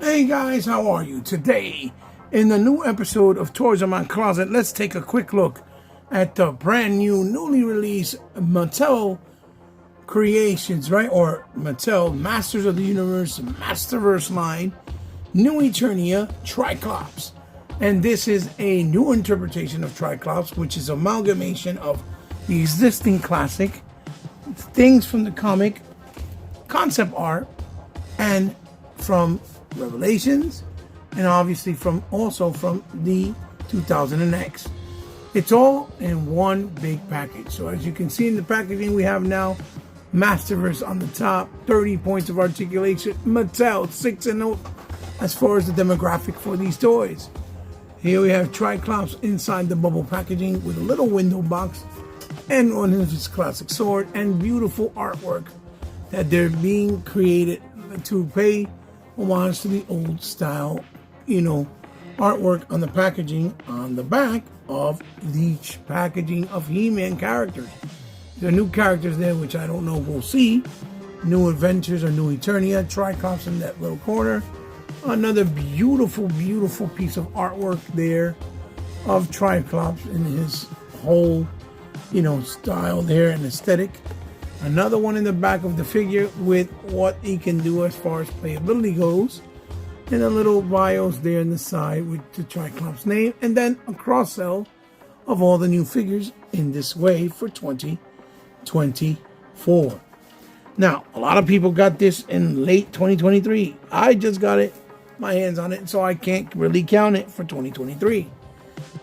Hey guys, how are you? Today, in the new episode of Toys in My Closet, let's take a quick look at the brand new, newly released Mattel Creations, right? Or Mattel Masters of the Universe Masterverse line, New Eternia Triclops. And this is a new interpretation of Triclops, which is amalgamation of the existing classic, things from the comic, concept art, and from Revelations, and obviously from the 2000X. It's all in one big package. So as you can see in the packaging, we have now Masterverse on the top, 30 points of articulation, Mattel 6-0 as far as the demographic for these toys. Here we have Triclops inside the bubble packaging with a little window box and one of his classic sword and beautiful artwork that they're being created to pay homage to the old style, artwork on the packaging on the back of each packaging of He-Man characters. There are new characters there, which I don't know if we'll see. New Adventures or New Eternia, Triclops in that little corner. Another beautiful, beautiful piece of artwork there of Triclops in his whole, style there and aesthetic. Another one in the back of the figure with what he can do as far as playability goes. And a little bios there in the side with the Triclops name. And then a cross-sell of all the new figures in this way for 2024. Now, a lot of people got this in late 2023. I just got my hands on it, so I can't really count it for 2023.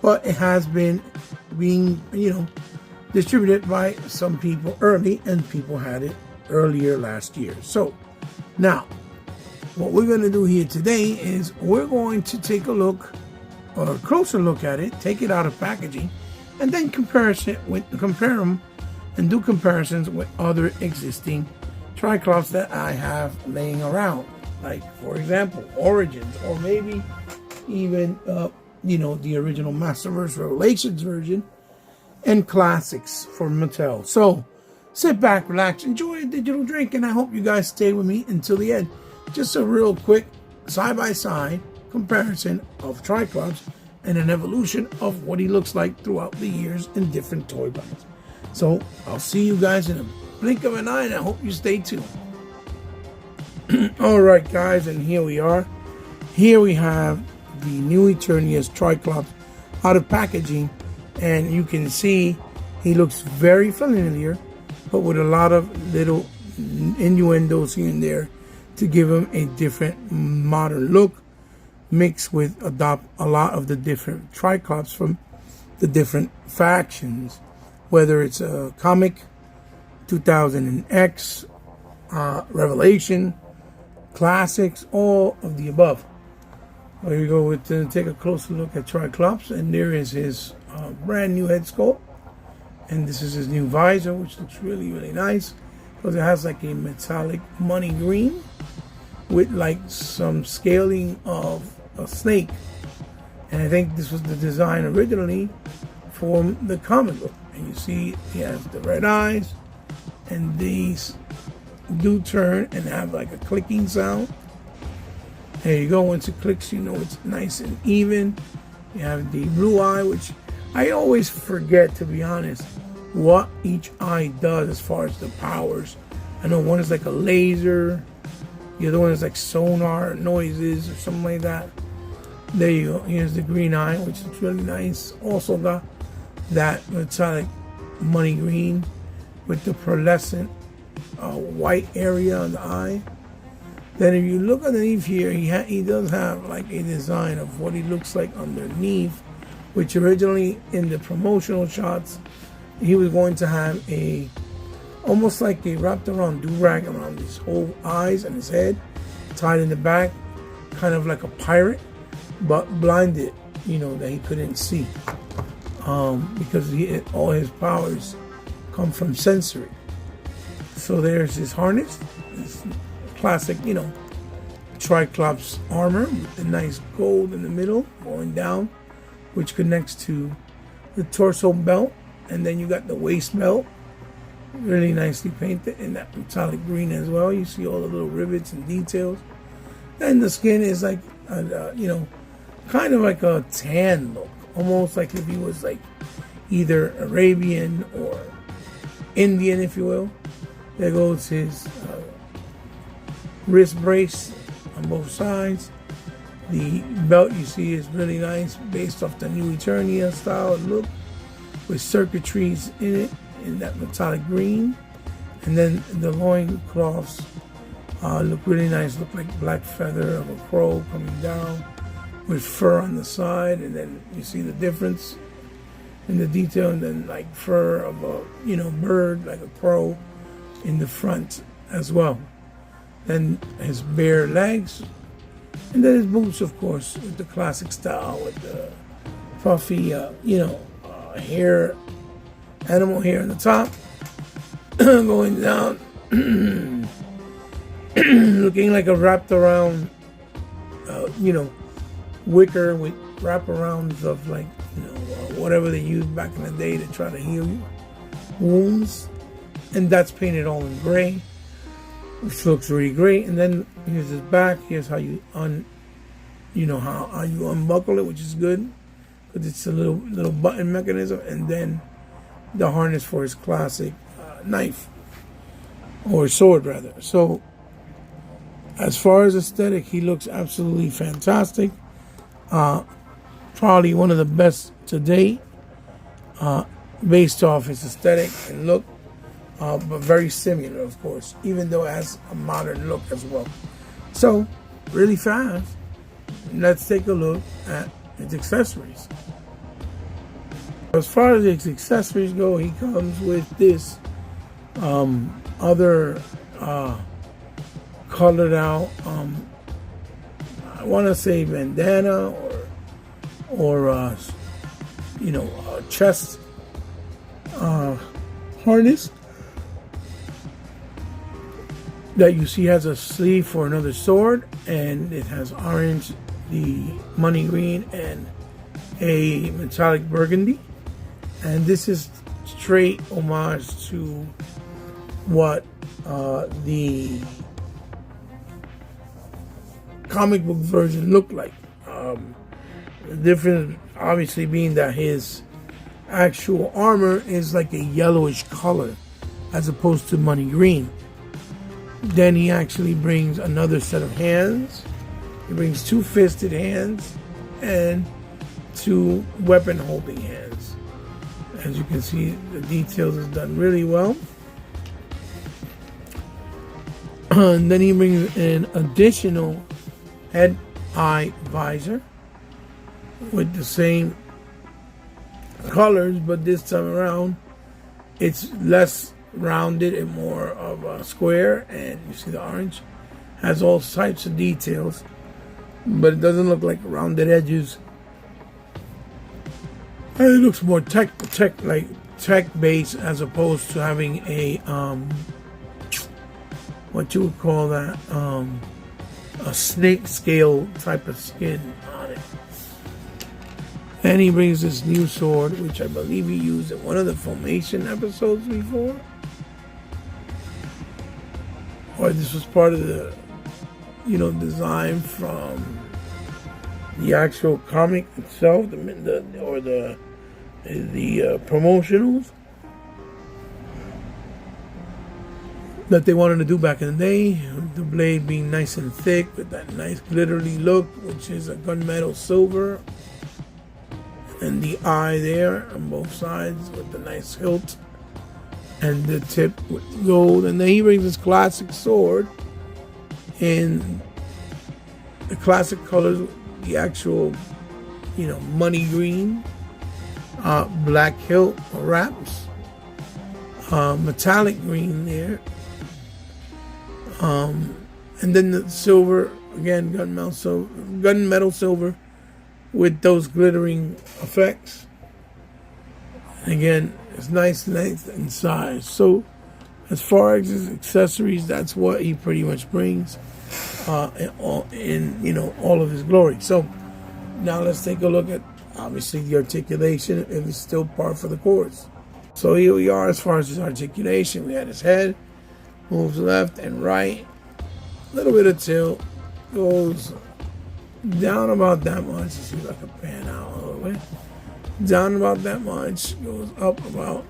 But it has been being, distributed by some people early, and people had it earlier last year. So now what we're going to do here today is we're going to take a look, or a closer look at it, take it out of packaging, and then compare them and do comparisons with other existing Triclops that I have laying around, like for example Origins, or maybe even the original Masterverse Revelations version, and classics for Mattel. So sit back, relax, enjoy a digital drink, and I hope you guys stay with me until the end. Just a real quick side-by-side comparison of Triclops and an evolution of what he looks like throughout the years in different toy lines. So I'll see you guys in a blink of an eye, and I hope you stay tuned. All right, guys, and here we are. Here we have the New Eternia's Triclops out of packaging. And you can see he looks very familiar, but with a lot of little innuendos here and there to give him a different modern look, mixed with adopt a lot of the different Triclops from the different factions, whether it's a comic, 2000X, Revelation, classics, all of the above. There you go. Take a closer look at Triclops, and there is his brand new head sculpt, and this is his new visor, which looks really, really nice because it has like a metallic money green with like some scaling of a snake. And I think this was the design originally for the comic book. And you see he has the red eyes, and these do turn and have like a clicking sound. There you go. Once it clicks, it's nice and even. You have the blue eye, which I always forget, to be honest, what each eye does as far as the powers. I know one is like a laser, the other one is like sonar noises or something like that. There you go. Here's the green eye, which looks really nice. Also got that metallic money green with the pearlescent white area on the eye. Then if you look underneath here, he does have like a design of what he looks like underneath, which originally in the promotional shots, he was going to have almost like a wrapped around do-rag around his whole eyes and his head, tied in the back, kind of like a pirate, but blinded, that he couldn't see, because all his powers come from sensory. So there's his harness, his classic, Triclops armor with the nice gold in the middle going down, which connects to the torso belt, and then you got the waist belt, really nicely painted in that metallic green as well. You see all the little rivets and details. And the skin is like, kind of like a tan look, almost like if he was like either Arabian or Indian, if you will. There goes his wrist brace on both sides. The belt you see is really nice, based off the new Eternia style look, with circuitries in it in that metallic green. And then the loin cloths look really nice, look like black feather of a crow coming down with fur on the side, and then you see the difference in the detail, and then like fur of a bird, like a crow in the front as well. Then his bare legs, and then his boots, of course, with the classic style, with the puffy, hair, animal hair on the top, going down, looking like a wrapped around, wicker with wraparounds of like, whatever they used back in the day to try to heal wounds. And that's painted all in gray, which looks really great. And then here's his back. Here's how you how you unbuckle it, which is good, because it's a little button mechanism. And then the harness for his classic knife, or sword rather. So as far as aesthetic, he looks absolutely fantastic. Probably one of the best to date, based off his aesthetic and look, but very similar, of course, even though it has a modern look as well. So, really fast, let's take a look at his accessories. As far as his accessories go, he comes with this other colored out, I want to say bandana or chest harness that you see has a sleeve for another sword, and it has orange, the money green, and a metallic burgundy. And this is straight homage to what the comic book version looked like. The difference obviously being that his actual armor is like a yellowish color as opposed to money green. Then he actually brings another set of hands. He brings two fisted hands and two weapon holding hands. As you can see, the details is done really well. And then he brings an additional head-eye visor with the same colors, but this time around it's less rounded and more of a square, and you see the orange has all types of details, but it doesn't look like rounded edges, and it looks more tech based, as opposed to having a what you would call that, a snake scale type of skin on it. And he brings this new sword, which I believe he used in one of the Formation episodes before, or this was part of the design from the actual comic itself, the promotionals that they wanted to do back in the day. The blade being nice and thick with that nice glittery look, which is a gunmetal silver, and the eye there on both sides with the nice hilt, and the tip with gold. And then he brings his classic sword in the classic colors, the actual money green, black hilt or wraps, metallic green there, and then the silver, again, gunmetal silver with those glittering effects. Again, it's nice length and size. So as far as his accessories, that's what he pretty much brings in all of his glory. So now let's take a look at obviously the articulation, if it's still par for the course. So here we are as far as his articulation. We had his head, moves left and right, a little bit of tilt, goes down about that much. Let's see if I can pan out a little bit. Down about that much, goes up about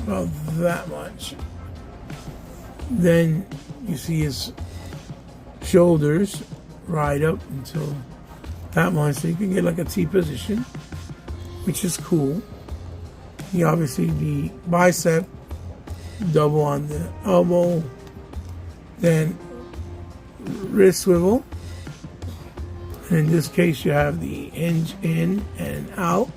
that much. Then you see his shoulders right up until that much, so you can get like a T position, which is cool. You obviously the bicep, double on the elbow, then wrist swivel. And in this case, you have the hinge in and out.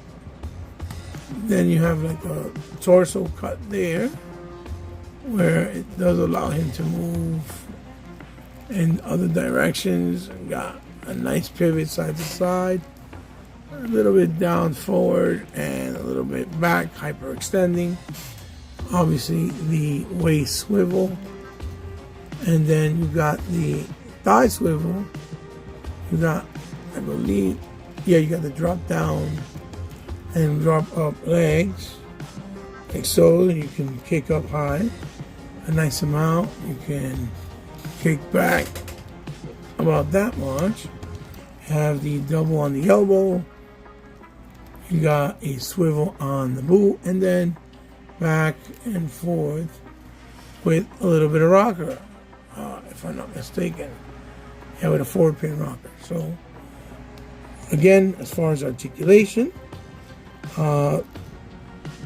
Then you have like a torso cut there, where it does allow him to move in other directions. Got a nice pivot side to side, a little bit down forward and a little bit back, hyperextending. Obviously the waist swivel, and then you got the thigh swivel. You got, I believe, yeah, you got the drop down and drop up legs, like so. You can kick up high a nice amount. You can kick back about that much. You have the double on the elbow. You got a swivel on the boot, and then back and forth with a little bit of rocker, if I'm not mistaken. Yeah, with a 4-pin rocker. So again, as far as articulation,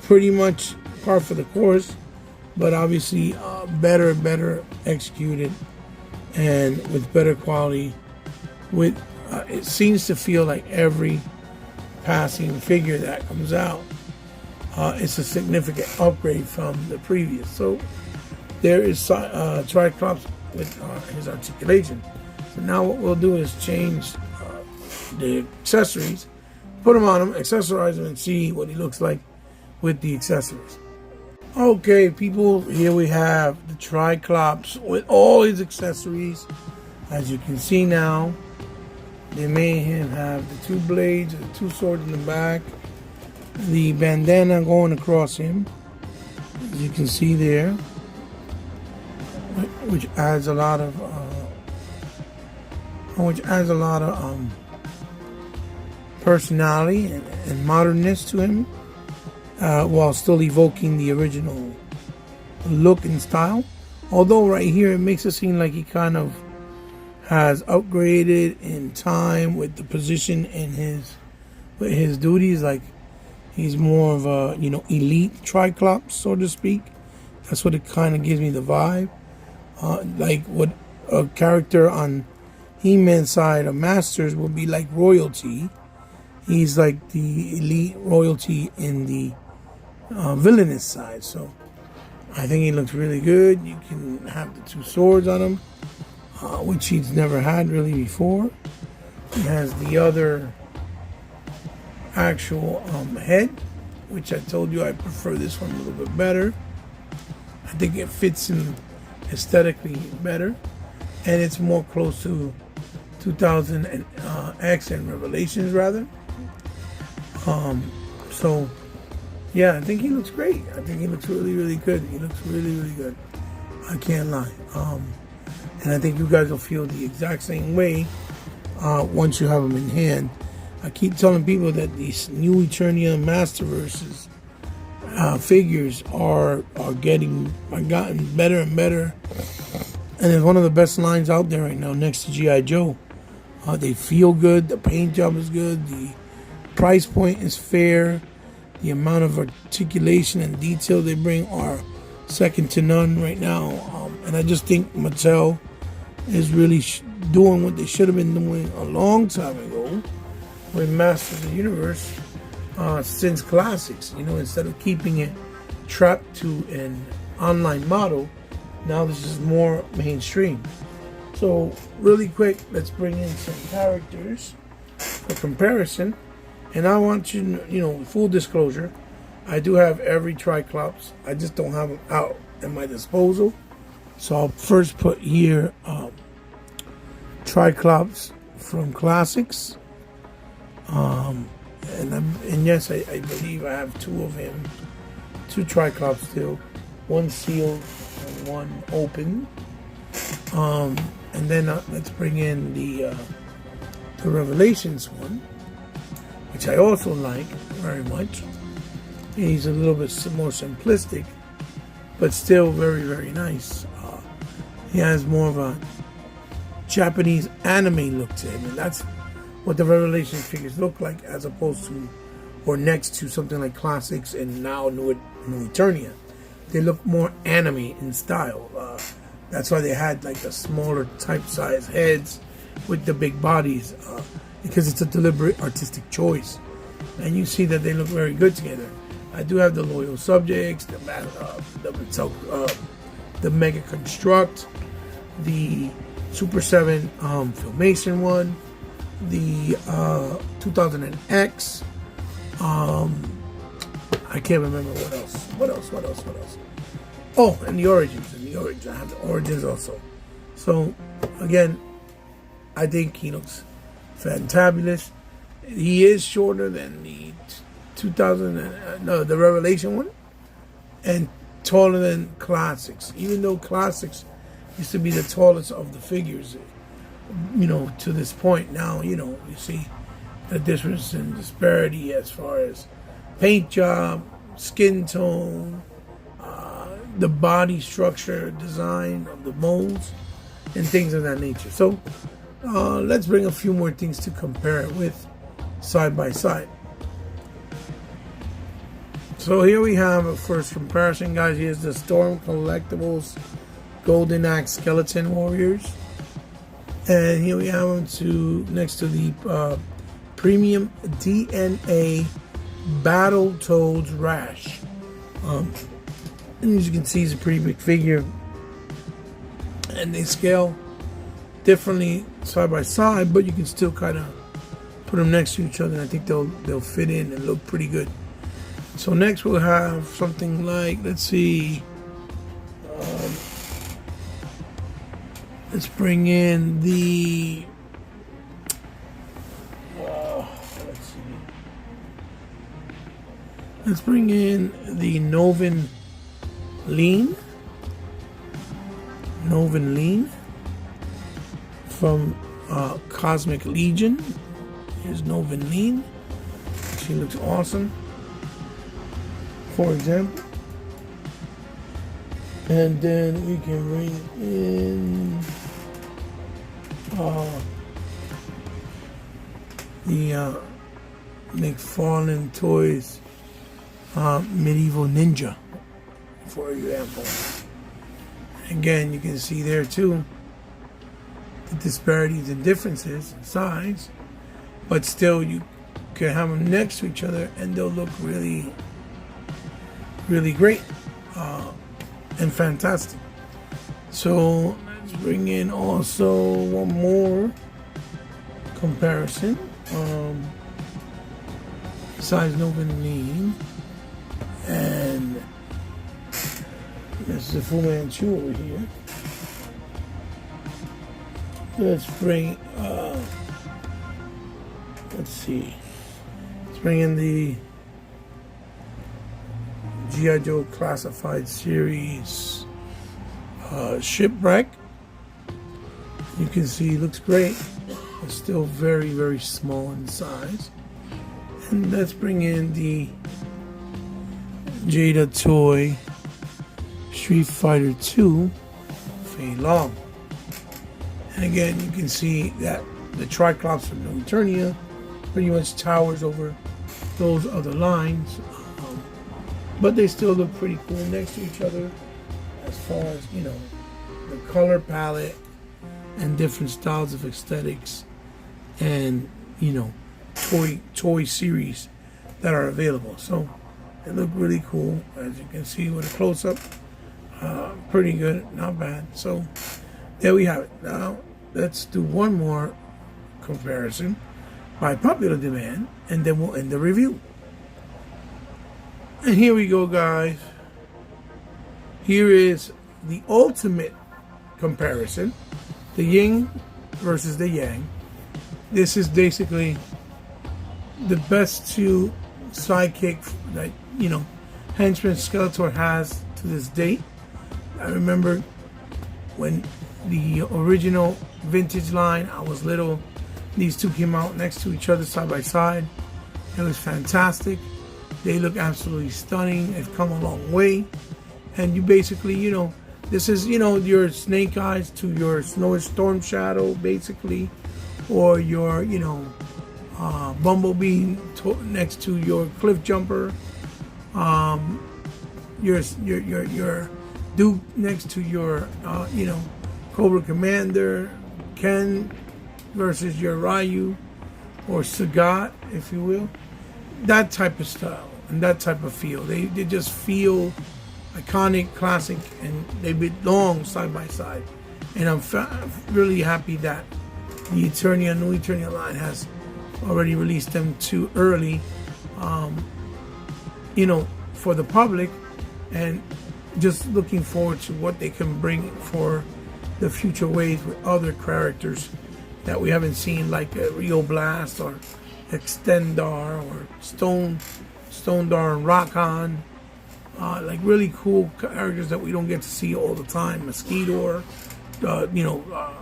pretty much par for the course, but obviously better executed and with better quality. With it seems to feel like every passing figure that comes out, it's a significant upgrade from the previous. So there is Triclops with his articulation. So now what we'll do is change the accessories, put them on him, accessorize him, and see what he looks like with the accessories. Okay, people, here we have the Triclops with all his accessories. As you can see now, they made him have the 2 blades, the 2 swords in the back, the bandana going across him, as you can see there, which adds a lot of personality and modernness to him, while still evoking the original look and style. Although right here it makes it seem like he kind of has upgraded in time with the position in his duties. Like he's more of a elite Triclops, so to speak. That's what it kind of gives me the vibe. Like what a character on He-Man's side of Masters would be like royalty. He's like the elite royalty in the villainous side. So I think he looks really good. You can have the 2 swords on him, which he's never had really before. He has the other actual head, which I told you I prefer this one a little bit better. I think it fits him aesthetically better, and it's more close to 2000 X and Revelations rather. So yeah, I think he looks great. I think he looks really good. He looks really good. I can't lie. And I think you guys will feel the exact same way once you have them in hand. I keep telling people that these new Eternia masterverses figures are gotten better and better, and it's one of the best lines out there right now next to G.I. Joe. They feel good, the paint job is good, the price point is fair, the amount of articulation and detail they bring are second to none right now. And I just think Mattel is really doing what they should have been doing a long time ago with Masters of the Universe since Classics. Instead of keeping it trapped to an online model, now this is more mainstream. So really quick, let's bring in some characters for comparison. And I want you, full disclosure, I do have every Triclops. I just don't have them out at my disposal. So I'll first put here Triclops from Classics. And yes, I believe I have 2 of him. 2 Triclops still. 1 sealed and 1 open. And then let's bring in the Revelations one, which I also like very much. He's a little bit more simplistic, but still very, very nice. He has more of a Japanese anime look to him, and that's what the Revelation figures look like, as opposed to, or next to, something like Classics and now New Eternia. They look more anime in style. That's why they had like the smaller type size heads with the big bodies, because it's a deliberate artistic choice, and you see that they look very good together. I do have the Loyal Subjects, the Mega Construct, the Super 7 Filmation one, the 2000X. I can't remember what else. What else? Oh, and the Origins. I have the Origins also. So again, I think he looks fantabulous. He is shorter than the 2000, the Revelation one, and taller than Classics. Even though Classics used to be the tallest of the figures, to this point. Now, you see the difference in disparity as far as paint job, skin tone, the body structure, design of the molds, and things of that nature. So let's bring a few more things to compare it with side by side. So here we have a first comparison, guys. Here's the Storm Collectibles Golden Axe Skeleton Warriors. And here we have them next to the Premium DNA Battletoads Rash. And as you can see, it's a pretty big figure. And they scale differently side by side, but you can still kind of put them next to each other, and I think they'll fit in and look pretty good. So next we'll have something like, let's see, let's bring in the Novan Lean from Cosmic Legion. Here's Novan Lean. She looks awesome, for example. And then we can bring in the McFarlane Toys Medieval Ninja, for example. Again, you can see there too the disparities and differences in size, but still you can have them next to each other and they'll look really, really great and fantastic. So let's bring in also one more comparison. Besides Novan Lean, and this is a Fu Manchu over here. Let's bring, let's see. Let's bring in the G.I. Joe Classified Series Shipwreck. You can see it looks great. It's still very, very small in size. And let's bring in the Jada Toy Street Fighter 2 Fei Long. And again, you can see that the Triclops from New Eternia pretty much towers over those other lines. But they still look pretty cool next to each other as far as, the color palette and different styles of aesthetics and, toy series that are available. So they look really cool, as you can see with a close-up. Pretty good, not bad. So there we have it. Now let's do one more comparison by popular demand, and then we'll end the review. And here we go, guys. Here is the ultimate comparison, the yin versus the yang. This is basically the best two sidekick that, Henchman Skeletor has to this date. I remember when the original vintage line. I was little. These two came out next to each other, side by side. It was fantastic. They look absolutely stunning. They've come a long way. And you basically, you know, this is, you know, your Snake Eyes to your Snow Storm Shadow, basically. Or your, you know, Bumblebee next to your Cliff Jumper. Your Duke next to your, you know, Cobra Commander. Ken versus your Ryu or Sagat, if you will. That type of style and that type of feel. They just feel iconic, classic, and they belong side by side. And I'm really happy that the Eternia, new Eternia line has already released them too early, you know, for the public, and just looking forward to what they can bring for the future waves with other characters that we haven't seen, like Rio Blast or Extendar or Stondar and Rockon, like really cool characters that we don't get to see all the time. Mosquito, you know,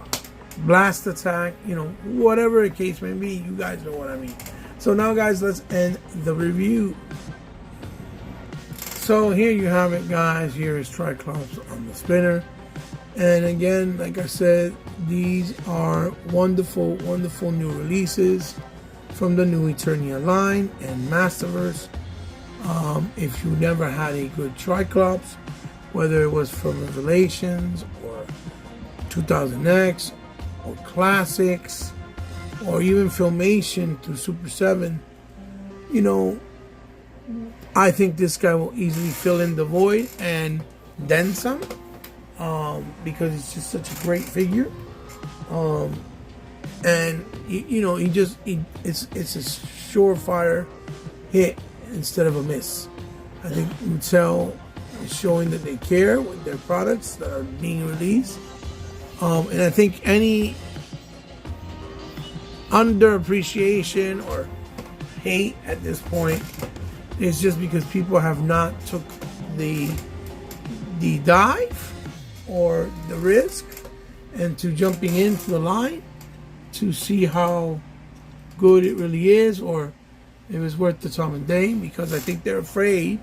Blast Attack, you know, whatever the case may be, you guys know what I mean. So now, guys, let's end the review. So here you have it, guys. Here is Triclops on the spinner. And again, like I said, these are wonderful, wonderful new releases from the new Eternia line and Masterverse. If you never had a good Triclops, whether it was from Revelations or 2000X or Classics or even Filmation through Super 7, you know, I think this guy will easily fill in the void and then some, because it's just such a great figure. And you know, it's a surefire hit instead of a miss. I think Mattel is showing that they care with their products that are being released. And I think any underappreciation or hate at this point is just because people have not took the dive or the risk into jumping into the line to see how good it really is, or if it's worth the time of day, because I think they're afraid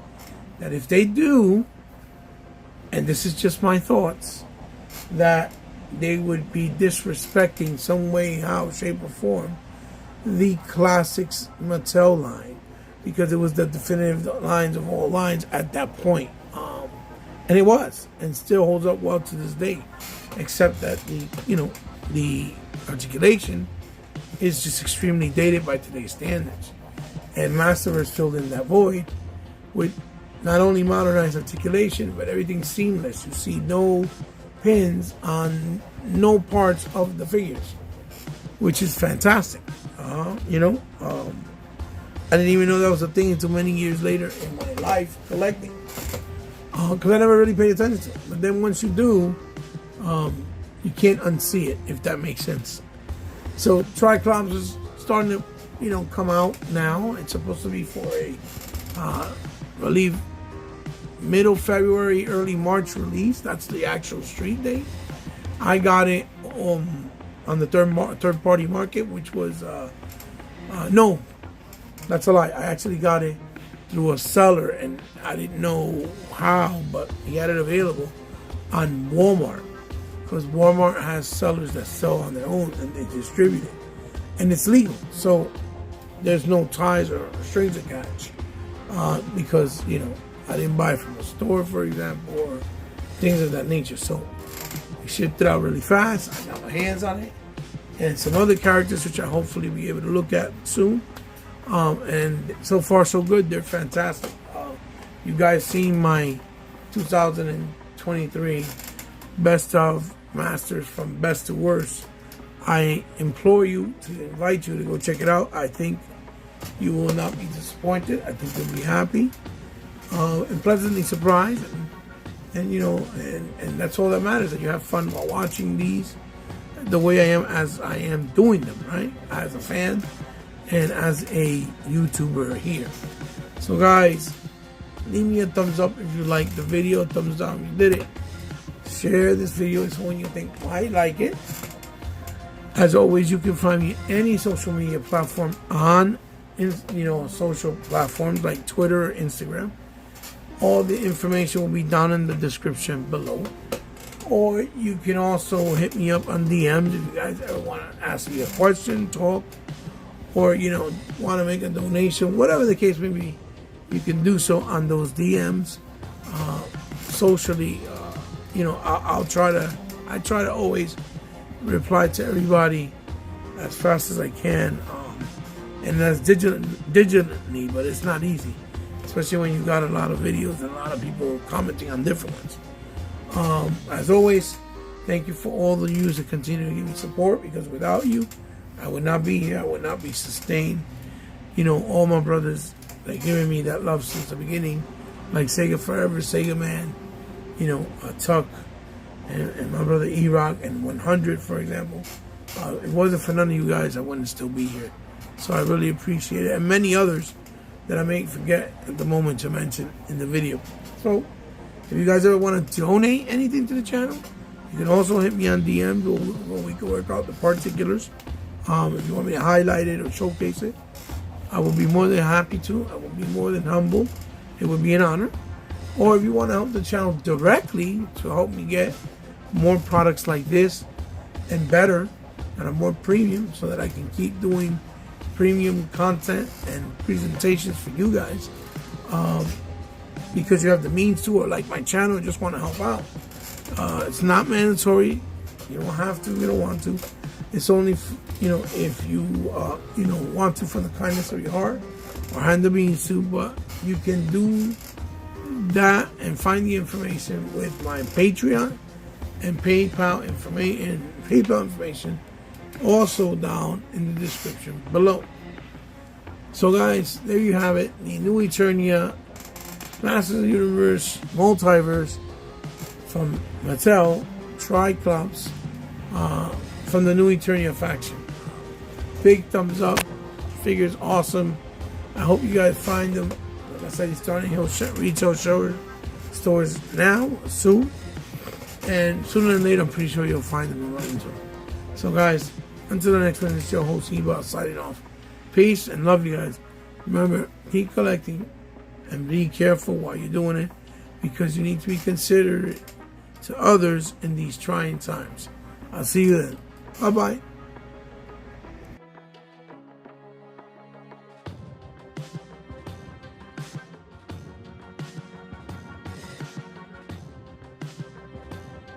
that if they do, and this is just my thoughts, that they would be disrespecting some way, how, shape, or form the Classics Mattel line, because it was the definitive lines of all lines at that point. And it was, and still holds up well to this day, except that the Articulation is just extremely dated by today's standards. And Masterverse filled in that void with not only modernized articulation, but everything seamless. You see no pins on no parts of the figures, which is fantastic. I didn't even know that was a thing until many years later in my life collecting, because I never really paid attention to it. But then once you do, you can't unsee it, if that makes sense. So Triclops is starting to, come out now. It's supposed to be for a, I believe, middle February, early March release. That's the actual street date. I got it on the third party market, which was no, that's a lie. I actually got it through a seller, and I didn't know how, but he had it available on Walmart, because Walmart has sellers that sell on their own and they distribute it, and it's legal, so there's no ties or strings attached, because I didn't buy it from a store, for example, or things of that nature. So we shipped it out really fast. I got my hands on it, and some other characters which I hopefully be able to look at soon. And so far so good. They're fantastic. You guys seen my 2023 best of masters from best to worst. I implore you to invite you to go check it out. I think you will not be disappointed. I think you'll be happy and pleasantly surprised, and that's all that matters, that you have fun while watching these the way I am, as I am doing them, right, as a fan and as a YouTuber here. So guys, leave me a thumbs up if you liked the video, thumbs down if you did it, share this video with someone you think might like it. As always, you can find me any social media platform on, social platforms like Twitter or Instagram. All the information will be down in the description below. Or you can also hit me up on DMs if you guys ever want to ask me a question, talk, or want to make a donation, whatever the case may be. You can do so on those DMs. Socially, I try to always reply to everybody as fast as I can, and that's digitally, but it's not easy, especially when you got a lot of videos and a lot of people commenting on different ones. As always, thank you for all the yous that continue to give me support, because without you, I would not be here. I would not be sustained. All my brothers that giving me that love since the beginning, like Sega Forever, Sega Man, Tuck, and my brother E-Rock, and 100, for example. If it wasn't for none of you guys, I wouldn't still be here. So I really appreciate it. And many others that I may forget at the moment to mention in the video. So if you guys ever want to donate anything to the channel, you can also hit me on DMs where we can work out the particulars. If you want me to highlight it or showcase it, I will be more than happy to. I will be more than humble. It would be an honor. Or if you want to help the channel directly to help me get more products like this and better and a more premium, so that I can keep doing premium content and presentations for you guys, because you have the means to, or like my channel, just want to help out. It's not mandatory. You don't have to. You don't want to. It's only if you want to, from the kindness of your heart, or hand the means to. But you can do that and find the information with my Patreon and PayPal information also down in the description below. So guys, there you have it, the new Eternia Masters of the Universe Multiverse from Mattel, Triclops, from the new Eternia faction. Big thumbs up, figure's awesome. I hope you guys find them. Like I said, he's starting retail stores now, soon. And sooner than later, I'm pretty sure you'll find them around too. So guys, until the next one, it's your host, Eba, signing off. Peace and love you guys. Remember, keep collecting and be careful while you're doing it, because you need to be considerate to others in these trying times. I'll see you then. Bye-bye.